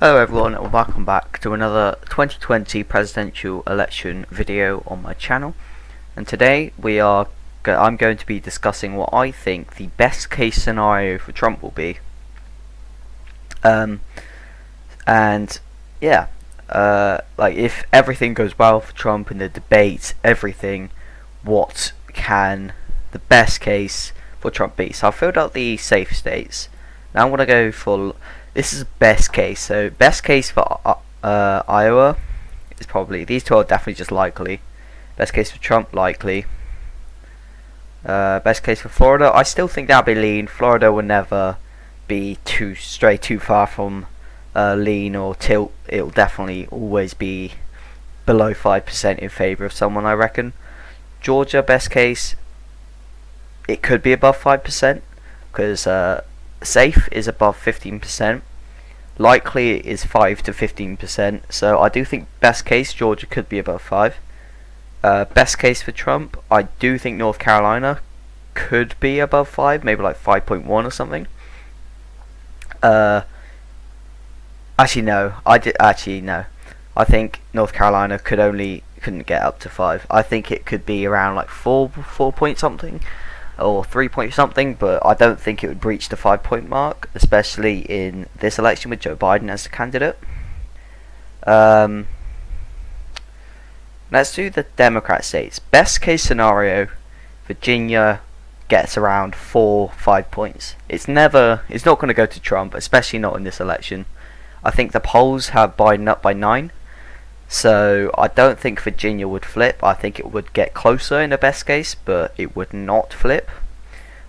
Hello everyone and welcome back to another 2020 presidential election video on my channel. And today I'm going to be discussing what I think the best case scenario for Trump will be. And yeah, like if everything goes well for Trump in the debate, everything, what can the best case for Trump be? So I've filled out the safe states. Now I'm going to go for, this is best case. So best case for Iowa is probably, these two are definitely just likely. Best case for Trump, likely. Best case for Florida, I still think that'll be lean. Florida will never be too far from lean or tilt. It'll definitely always be below 5% in favor of someone, I reckon. Georgia, best case, it could be above 5% because safe is above 15%. Likely is 5 to 15%. So I do think best case Georgia could be above 5. Best case for Trump, I do think North Carolina could be above 5, maybe like 5.1 or something. Actually no. I think North Carolina couldn't get up to 5. I think it could be around like 4 point something or 3 point something, but I don't think it would breach the 5 point mark, especially in this election with Joe Biden as the candidate. Let's do the Democrat states. Best case scenario, Virginia gets around 4-5 points. It's not going to go to Trump, especially not in this election. I think the polls have Biden up by 9. So I don't think Virginia would flip. I think it would get closer in the best case, but it would not flip.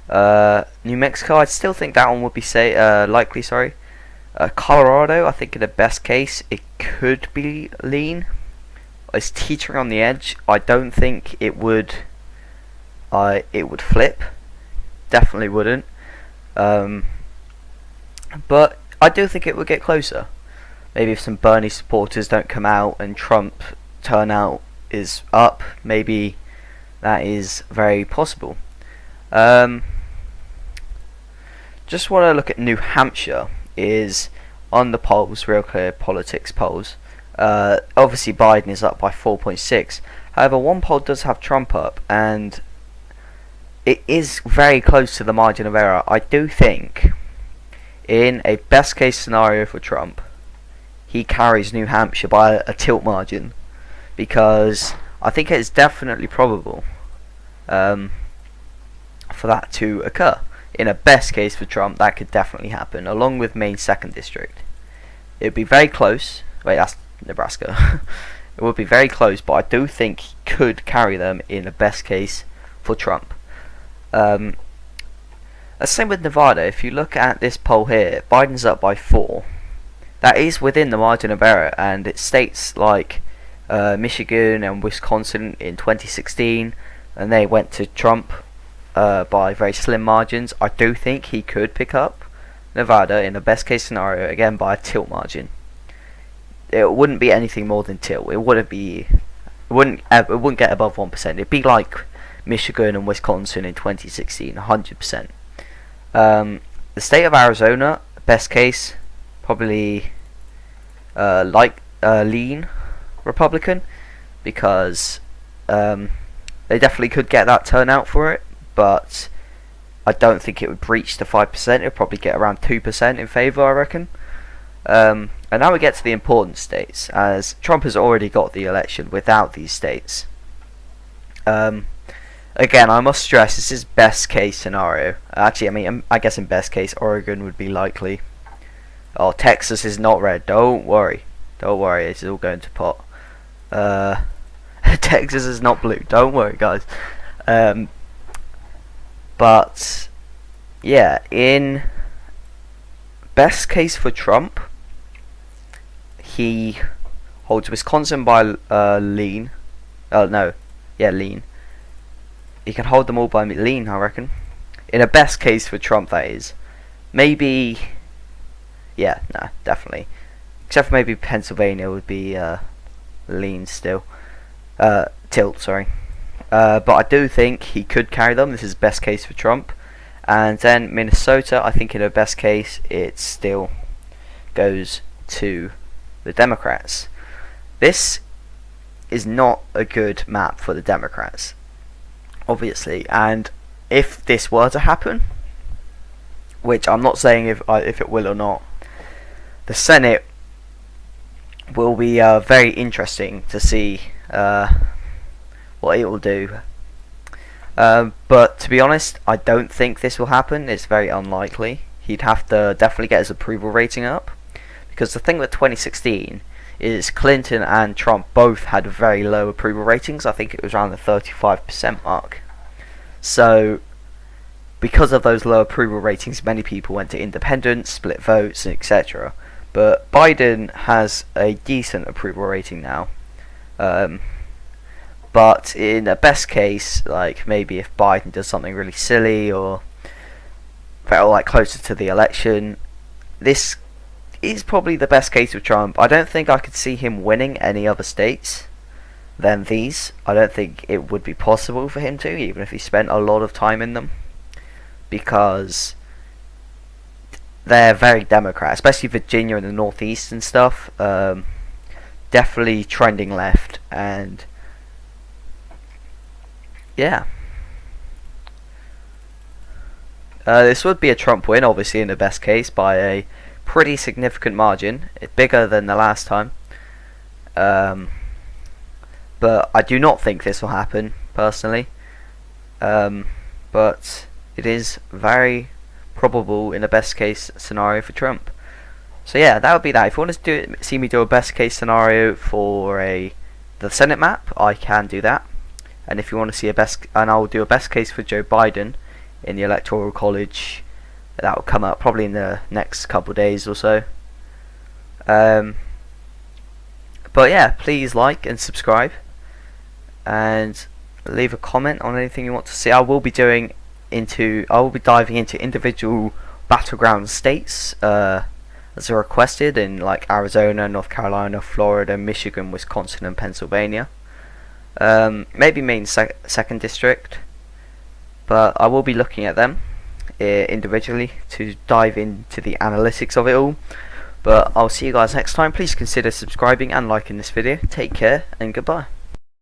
New Mexico, I still think that one would be likely. Colorado, I think in the best case it could be lean. It's teetering on the edge. I don't think it would. It would flip. Definitely wouldn't. But I do think it would get closer. Maybe if some Bernie supporters don't come out and Trump turnout is up, maybe that is very possible. Just want to look at New Hampshire. Is on the polls, Real Clear Politics polls. Obviously Biden is up by 4.6. However, one poll does have Trump up, and it is very close to the margin of error. I do think, in a best case scenario for Trump, he carries New Hampshire by a tilt margin, because I think it is definitely probable for that to occur. In a best case for Trump, that could definitely happen, along with Maine's 2nd district. It would be very close. Wait, that's Nebraska. It would be very close, but I do think he could carry them in a best case for Trump. The same with Nevada. If you look at this poll here, Biden's up by 4. That is within the margin of error, and it states like Michigan and Wisconsin in 2016, and they went to Trump by very slim margins. I do think he could pick up Nevada in the best case scenario, again by a tilt margin. It wouldn't be anything more than tilt. It wouldn't get above 1%. It'd be like Michigan and Wisconsin in 2016, 100%. The state of Arizona, best case, probably lean Republican, because they definitely could get that turnout for it, but I don't think it would breach the 5%. It would probably get around 2% in favor, I reckon. And now we get to the important states, as Trump has already got the election without these states. Again, I must stress, this is best case scenario. Actually, I guess in best case, Oregon would be likely. Oh, Texas is not red. Don't worry, it's all going to pot. Texas is not blue. Don't worry, guys. But yeah, in best case for Trump, he holds Wisconsin by lean. Lean. He can hold them all by lean, I reckon. In a best case for Trump, that is. Maybe. Yeah, no, definitely. Except for maybe Pennsylvania would be lean still. Tilt, sorry. But I do think he could carry them. This is best case for Trump. And then Minnesota, I think in a best case, it still goes to the Democrats. This is not a good map for the Democrats, obviously, and if this were to happen, which I'm not saying if it will or not, the Senate will be very interesting to see what it will do. But to be honest, I don't think this will happen. It's very unlikely. He'd have to definitely get his approval rating up, because the thing with 2016 is Clinton and Trump both had very low approval ratings. I think it was around the 35% mark. So because of those low approval ratings, many people went to independents, split votes, etc. But Biden has a decent approval rating now. But in a best case, like maybe if Biden does something really silly or felt like closer to the election, this is probably the best case with Trump. I don't think I could see him winning any other states than these. I don't think it would be possible for him to, even if he spent a lot of time in them, because they're very Democrat, especially Virginia and the Northeast and stuff. Definitely trending left, and yeah. This would be a Trump win, obviously, in the best case, by a pretty significant margin. It's bigger than the last time. But I do not think this will happen, personally. But it is very probable in a best case scenario for Trump. So yeah, that would be that. If you want to see me do a best case scenario for the Senate map, I can do that. And if you want to see I will do a best case for Joe Biden in the Electoral College. That will come up probably in the next couple of days or so. But yeah, please like and subscribe, and leave a comment on anything you want to see. I will be diving into individual battleground states as are requested in like Arizona, North Carolina, Florida, Michigan, Wisconsin, and Pennsylvania. Maybe Maine second district, but I will be looking at them individually to dive into the analytics of it all. But I'll see you guys next time. Please consider subscribing and liking this video. Take care and goodbye.